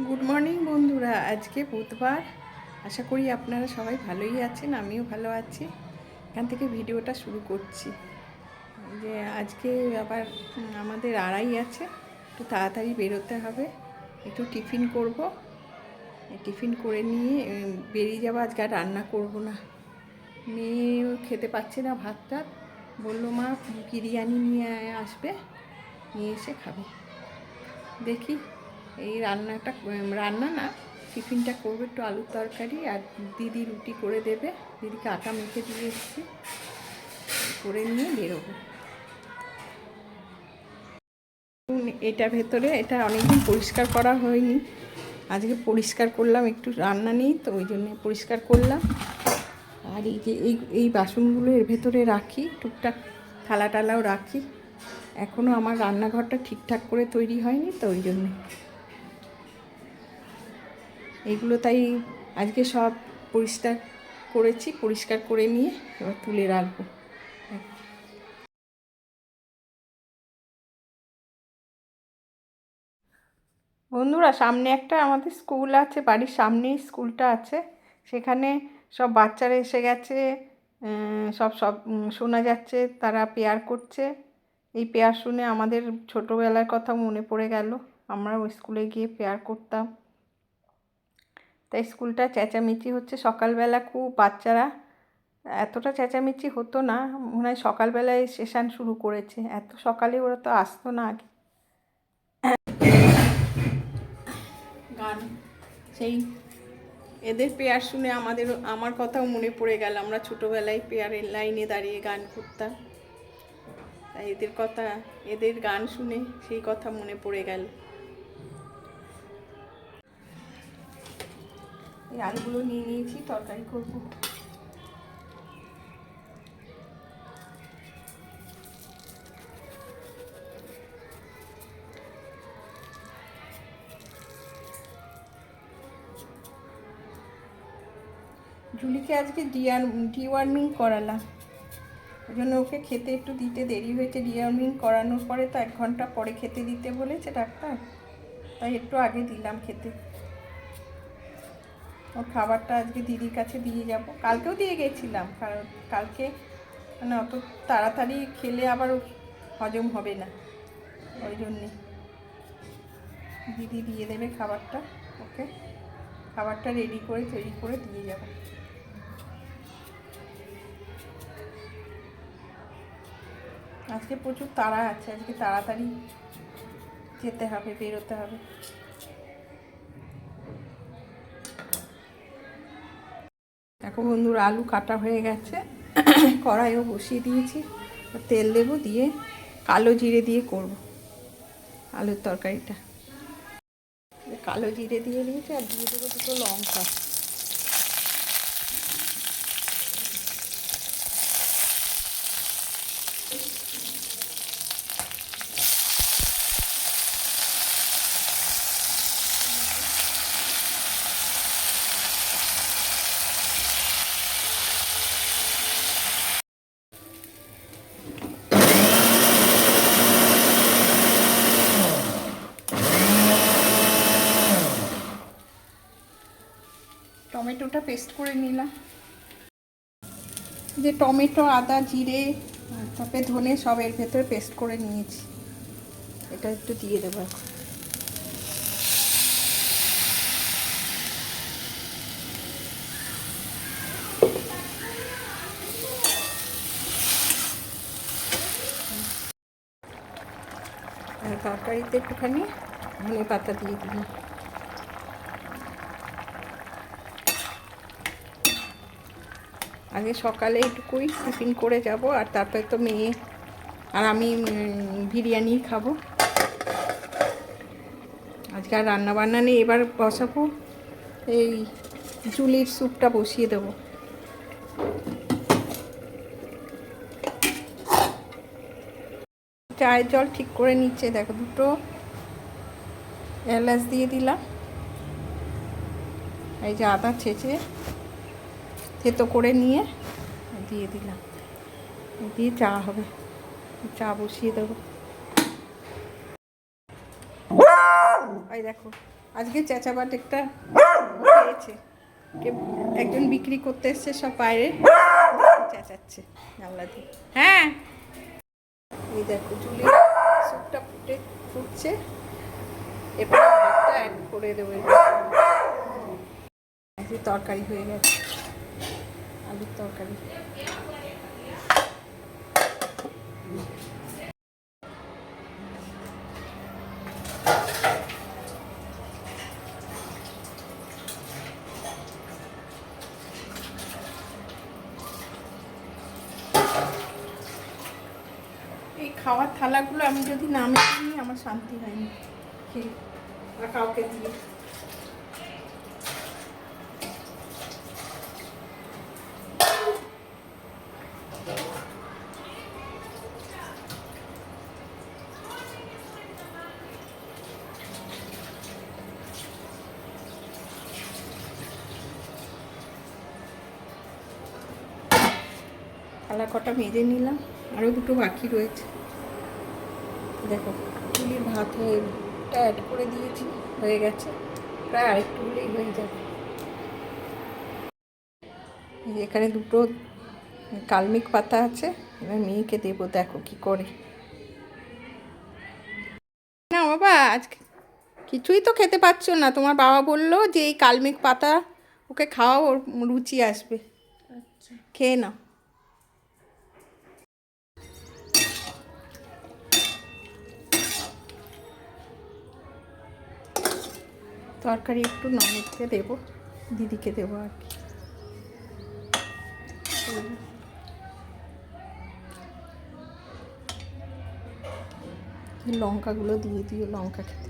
Good morning বন্ধুরা। আজকে বুধবার, আশা করি আপনারা সবাই ভালোই আছেন, আমিও ভালো আছি। এখান থেকে ভিডিওটা শুরু করছি। যে আজকে আবার আমাদের আড়াই আছে, একটু তাড়াতাড়ি বেরোতে হবে, একটু টিফিন করব। টিফিন করে নিয়ে বেরিয়ে যাবো। আজকে আর রান্না করব না, মেয়েও খেতে পাচ্ছে না ভাতটা, বললো মা বিরিয়ানি নিয়ে আসবে, নিয়ে এসে খাবে। দেখি এই রান্না না, টিফিনটা করবে একটু আলুর তরকারি, আর দিদি রুটি করে দেবে। দিদিকে আটা মেখে দিয়ে এসেছি, করে নিয়ে বেরোবো। এটা অনেকদিন পরিষ্কার করা হয়নি, আজকে পরিষ্কার করলাম। একটু রান্না নেই তো, ওই জন্য পরিষ্কার করলাম। আর এই যে এই বাসনগুলো এর ভেতরে রাখি, টুকটাক থালা টালাও রাখি। এখনও আমার রান্নাঘরটা ঠিকঠাক করে তৈরি হয়নি তো, ওই জন্যে এইগুলো তাই আজকে সব পরিষ্কার করেছি। পরিষ্কার করে নিয়ে এবার তুলে রাখবো। বন্ধুরা, সামনে একটা আমাদের স্কুল আছে, বাড়ির সামনেই স্কুলটা আছে। সেখানে সব বাচ্চারা এসে গেছে, সব সব শোনা যাচ্ছে, তারা প্রেয়ার করছে। এই প্রেয়ার শুনে আমাদের ছোটোবেলার কথা মনে পড়ে গেল। আমরা ওই স্কুলে গিয়ে প্রেয়ার করতাম। তাই স্কুলটা চেঁচামেচি হচ্ছে সকালবেলা খুব। বাচ্চারা এতটা চেঁচামেচি হতো না, মনে হয় সকালবেলায় সেশন শুরু করেছে। এত সকালে ওরা তো আসতো না আগে। গান, সেই এদের প্রেয়ার শুনে আমার কথাও মনে পড়ে গেল। আমরা ছোটোবেলায় প্রেয়ারের লাইনে দাঁড়িয়ে গান করতাম, তাই এদের গান শুনে সেই কথা মনে পড়ে গেল। এই আলুগুলো নিয়ে নিয়েছি, তরকারি করব। জুলিকে আজকে ডিওয়ার্মিং করালাম, ওই জন্য ওকে খেতে একটু দিতে দেরি হয়েছে। ডিওয়ার্মিং করানোর পরে তো 1 ঘন্টা পরে খেতে দিতে বলেছে ডাক্তার, তাই একটু আগে দিলাম খেতে। ওর খাবারটা আজকে দিদির কাছে দিয়ে যাব। কালকেও দিয়ে গেছিলাম, কারণ কালকে মানে অত তাড়াতাড়ি খেলে আবার হজম হবে না, ওই জন্যে দিদি দিয়ে দেবে খাবারটা। ওকে খাবারটা রেডি করে তৈরি করে দিয়ে যাব। আজকে প্রচুর তাড়া আছে, আজকে তাড়াতাড়ি যেতে হবে, বেরোতে হবে। দেখো বন্ধুরা, আলু কাটা হয়ে গেছে, কড়াইও বসিয়ে দিয়েছি। তেল দেবো, দিয়ে কালো জিরে দিয়ে করব আলুর তরকারিটা। কালো জিরে দিয়ে দিয়েছি, আর দিয়ে দেবো 2টো লঙ্কা। টমেটোটা পেস্ট করে নিলাম। যে টমেটো, আদা, জিরে, তারপরে ধনে সব এর ভেতরে পেস্ট করে নিয়েছি। এটা একটু দিয়ে দেবো এখন। আর তরকারিতে একটুখানি ধনে পাতা দিয়ে দিলাম। আগে সকালে এইটুকুই টিফিন করে যাব, আর তারপরে তো মেয়ে আর আমি বিরিয়ানি খাবো। আজকে আর রান্নাবান্না নেই, এবার বসাবো এই জুলির স্যুপটা বসিয়ে দেবো। চায়ের জল ঠিক করে নিচ্ছে, দেখো 2টো এলাচ দিয়ে দিলাম। এই যে আদা ছেঁচে থেতো করে নিয়ে দিয়ে দিলাম, দিয়ে চা হবে। চা বসিয়ে দেবো। এই দেখো আজকে চেঁচাবাট একটা পেয়েছে, একজন বিক্রি করতে এসছে, সব বাইরে চেঁচাচ্ছে জানলা দিয়ে। হ্যাঁ, এই দেখো চুলি স্যুপটা ফুটছে, এবার ভাতটা অ্যাড করে দেবো। তরকারি হয়ে গেছে, আলুর তরকারি। এই খাওয়ার থালাগুলো আমি যদি না মেখে নিই আমার শান্তি হয়নি, খেয়ে আর কাউকে দিয়ে। থালা কটা মেজে নিলাম, আরও দুটো বাকি রয়েছে। দেখো চুলির ভাত হয়েটা অ্যাড করে দিয়েছি, হয়ে গেছে, প্রায় আরেকটু হলেই হয়ে যাবে। এখানে দুটো কালমিক পাতা আছে, এবার মেয়েকে দেবো, দেখো কি করে। না বাবা, আজকে কিছুই তো খেতে পারছো না, তোমার বাবা বললো যে এই কালমিক পাতা ওকে খাওয়াও, ওর রুচি আসবে। আচ্ছা, খেয়ে নাও। তরকারি একটু ননদকে দেবো, দিদিকে দেবো আর কি। লঙ্কাগুলো দিয়ে দিও, লঙ্কা খেতে।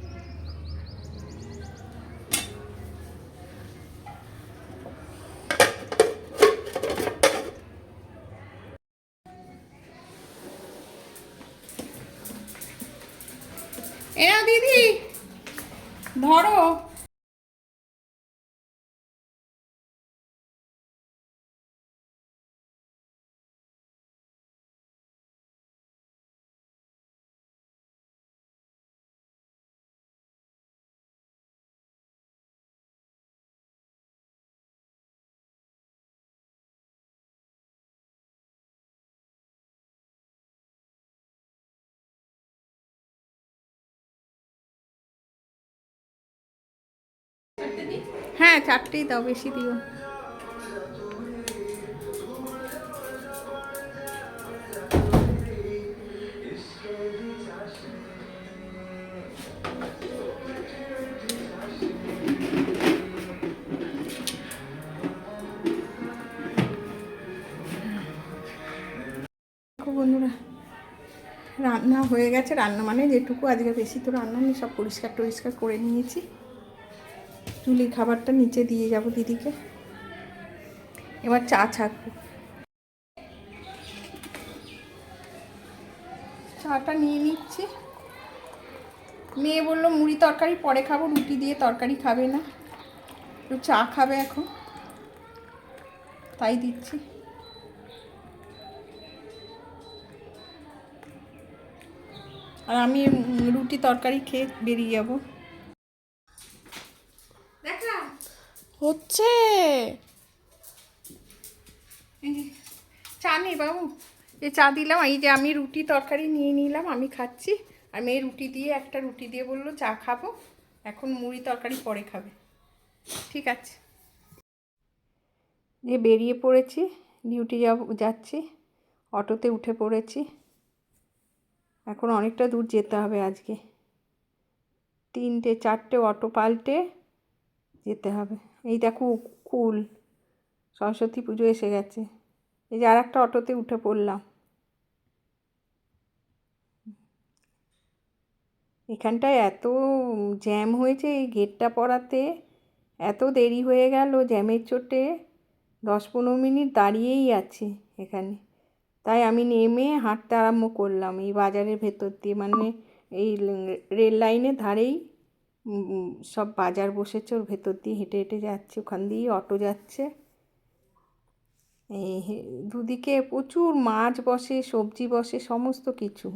এরা দিদি ধরো। হ্যাঁ, চারটেই দাও, বেশি দিও। বন্ধুরা, রান্না হয়ে গেছে, রান্না মানে যেটুকু, আজকে বেশি তো রান্না নেই, সব পরিষ্কার টরিষ্কার করে নিয়েছি। চুলির খাবারটা নিচে দিয়ে যাব দিদিকে, এবার চা ছাকবো। চাটা নিয়ে নিচ্ছি। মেয়ে বললো মুড়ি তরকারি পরে খাবো, রুটি দিয়ে তরকারি খাবে না, একটু চা খাবে এখন, তাই দিচ্ছি। আর আমি রুটি তরকারি খেয়ে বেরিয়ে যাবো। দেখা হচ্ছে চা নেই বাবু, এই চা দিলাম। এই যে আমি রুটি তরকারি নিয়ে নিলাম, আমি খাচ্ছি। আর মেয়ে রুটি দিয়ে, একটা রুটি দিয়ে বললো চা খাবো, এখন মুড়ি তরকারি পরে খাবে। ঠিক আছে, যে বেরিয়ে পড়েছি, ডিউটি যাচ্ছি, অটোতে উঠে পড়েছি। এখন অনেকটা দূর যেতে হবে আজকে, 3-4টে অটো পাল্টে যেতে হবে। এই দেখো কুল, সরস্বতী পুজো এসে গেছে। এই যে আর একটা অটোতে উঠে পড়লাম। এখানটায় এত জ্যাম হয়েছে, এই গেটটা পড়াতে এত দেরি হয়ে গেল, জ্যামের চোটে 10-15 মিনিট দাঁড়িয়েই আছে এখানে। তাই আমি নেমে হাঁটতে আরম্ভ করলাম এই বাজারের ভেতর দিয়ে, মানে এই রেল লাইনের ধারেই সব বাজার বসেছে, ওর ভেতর দিয়ে হেঁটে হেঁটে যাচ্ছে, ওখান দিয়েই অটো যাচ্ছে। এই দুদিকে প্রচুর মাছ বসে, সবজি বসে, সমস্ত কিছু।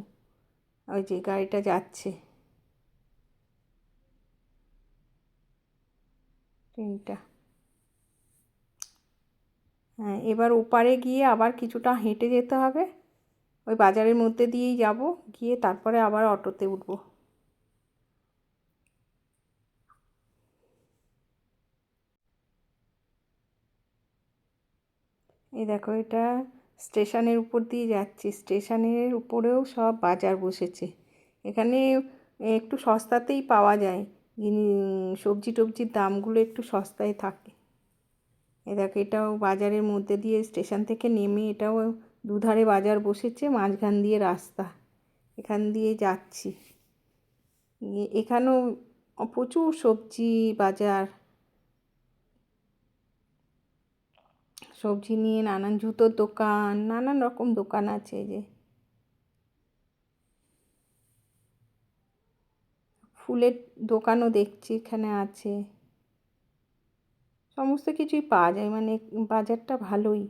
ওই যে গাড়িটা যাচ্ছে। ট্রেনটা। হ্যাঁ, এবার ওপারে গিয়ে আবার কিছুটা হেঁটে যেতে হবে, ওই বাজারের মধ্যে দিয়েই যাব, গিয়ে তারপরে আবার অটোতে উঠবো। এই দেখো, এটা স্টেশনের উপর দিয়ে যাচ্ছি, স্টেশনের উপরেও সব বাজার বসেছে। এখানে একটু সস্তাতেই পাওয়া যায়, সবজি টবজির দামগুলো একটু সস্তায় থাকে। এ দেখো, এটাও বাজারের মধ্যে দিয়ে স্টেশন থেকে নেমে এটাও দুধারে বাজার বসেছে, মাঝখান দিয়ে রাস্তা, এখান দিয়ে যাচ্ছি। এখানেও প্রচুর সবজি বাজার, সবজি নিয়ে নানান জুতোর দোকান, নানান রকম দোকান আছে। যে ফুলের দোকানও দেখছি এখানে আছে, সমস্ত কিছুই পাওয়া যায়, মানে বাজারটা ভালোই,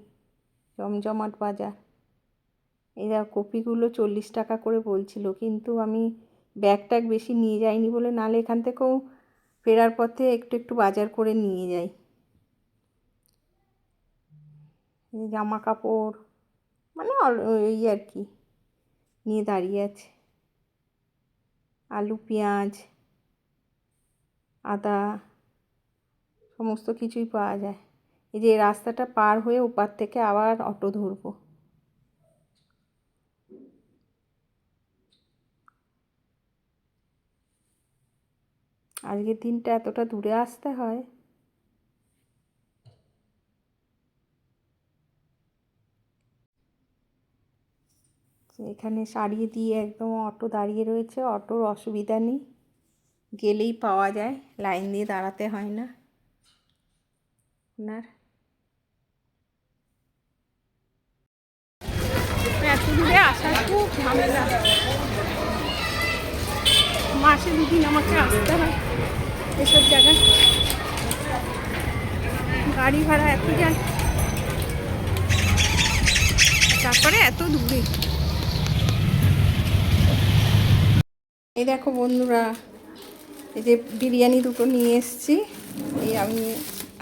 জমজমাট বাজার। এরা কপিগুলো 40 টাকা করে বলছিল, কিন্তু আমি ব্যাগ ট্যাগ বেশি নিয়ে যাইনি বলে, নাহলে এখান থেকেও ফেরার পথে একটু একটু বাজার করে নিয়ে যাই। জামা কাপড় মানে এই আর কি নিয়ে দাঁড়িয়ে আছে। আলু, পেঁয়াজ, আদা, সমস্ত কিছুই পাওয়া যায়। এই যে রাস্তাটা পার হয়ে ওপার থেকে আবার অটো ধরবো। আজকের দিনটা এতটা দূরে আসতে হয়। এখানে সারিয়ে দিয়ে একদম অটো দাঁড়িয়ে রয়েছে, অটোর অসুবিধা নেই, গেলেই পাওয়া যায়, লাইন দিয়ে দাঁড়াতে হয় না আপনার। এত দূরে আসার খুব ঝামেলা, মাসে দুদিন আমাকে আসতে হয় এসব জায়গায়, গাড়ি ভাড়া এত যায়, তারপরে এত দূরে। এই দেখো বন্ধুরা, এই যে বিরিয়ানি দুটো নিয়ে এসেছি, এই আমি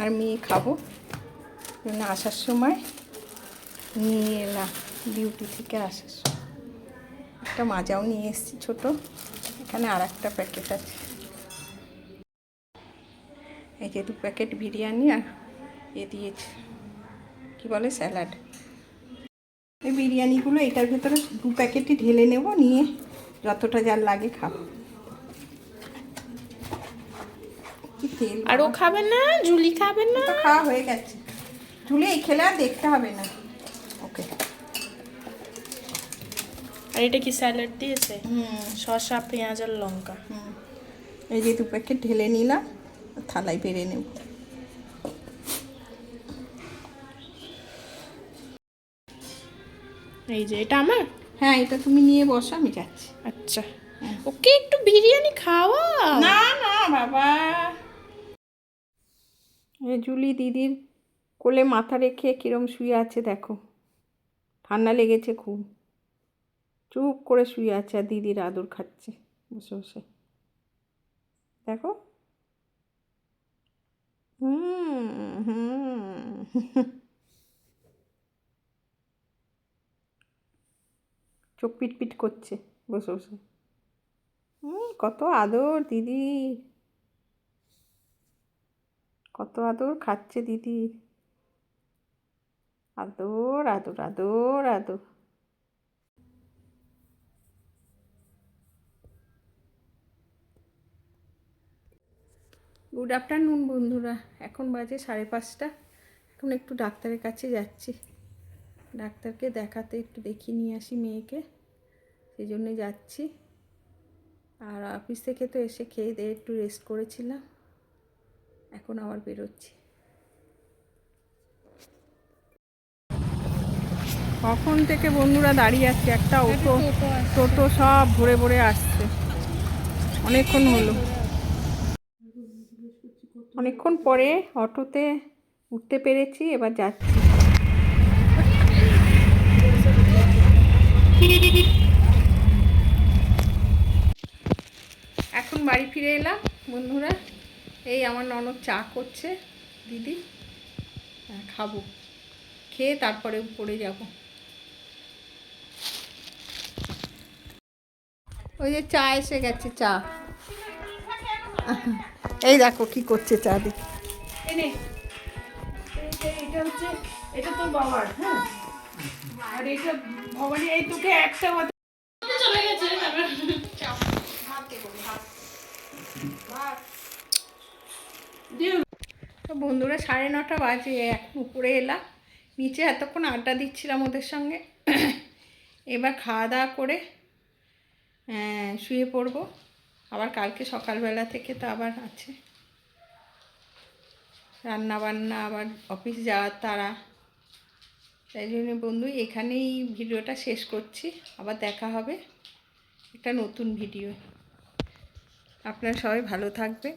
আর মেয়ে খাবো, জন্য আসার সময় নিয়ে এলাম, ডিউটি থেকে আসার সময়। একটা মাজাও নিয়ে এসেছি ছোটো, এখানে আর একটা প্যাকেট আছে। এই যে 2 প্যাকেট বিরিয়ানি আর এ দিয়েছে কী বলে স্যালাড। এই বিরিয়ানিগুলো এটার ভেতরে 2 প্যাকেটই ঢেলে নেব, নিয়ে যতটা যার লাগে খাবো। কি তেল! আর ও খাবে না? জুলি খাবে না? তো খাওয়া হয়ে গেছে, জুলি এই খেলে আর দেখতে হবে না ওকে। আর এটা কি স্যালাড দিয়েছে? শসা, পেঁয়াজ আর লঙ্কা। এই যে 2 প্যাকেট ঢেলে নিলাম, থালায় বেড়ে নেব। এই যে এটা আমার। হ্যাঁ, এটা তুমি নিয়ে বসো, আমি যাচ্ছি। আচ্ছা, ওকে একটু বিরিয়ানি খাওয়া। না না বাবা। জুলি দিদির কোলে মাথা রেখে কিরম শুয়ে আছে দেখো, ঠান্ডা লেগেছে খুব, চুপ করে শুয়ে আছে, আর দিদির আদর খাচ্ছে বসে বসে, দেখো। চোখ পিটপিট করছে বসে বসে। কত আদর দিদি, কত আদর খাচ্ছে দিদি, আদর আদর আদর আদর। গুড আফটারনুন বন্ধুরা, এখন বাজে 5:30। এখন একটু ডাক্তারের কাছে যাচ্ছি, ডাক্তারকে দেখাতে, একটু দেখিয়ে নিয়ে আসি মেয়েকে, সেই জন্যে যাচ্ছি। আর অফিস থেকে তো এসে খেয়ে দিয়ে একটু রেস্ট করেছিলাম, এখন আবার বেরোচ্ছি। কখন থেকে বন্ধুরা দাঁড়িয়ে আছি, একটা টোটো সব ভরে ভরে আসছে, অনেকক্ষণ হলো। অনেকক্ষণ পরে অটোতে উঠতে পেরেছি, এবার যাচ্ছি। এখন বাড়ি ফিরে এলাম বন্ধুরা, এই আমার ননদ চা করছে দিদি, হ্যাঁ খাবো, খেয়ে তারপরে উপরে যাব। ওই যে চা এসে গেছে, চা। এই দেখো কি করছে চা দিদি। এটা হচ্ছে, এটা তোর বাবার, হ্যাঁ, আর এটা ভবানী, এই তোকে একটা কথা চলে গেছে। তো বন্ধুরা 9:30 বাজে, এখন উপরে এলাম। নিচে এতক্ষণ আড্ডা দিচ্ছিলাম ওদের সঙ্গে। এবার খাওয়া দাওয়া করে শুয়ে পড়বো। আবার কালকে সকালবেলা থেকে তো আবার আছে রান্না বান্না, আবার অফিস যাওয়ার তাড়া। তাই জন্য বন্ধু এখানেই ভিডিওটা শেষ করছি। আবার দেখা হবে একটা নতুন ভিডিও। আপনারা সবাই ভালো থাকবেন।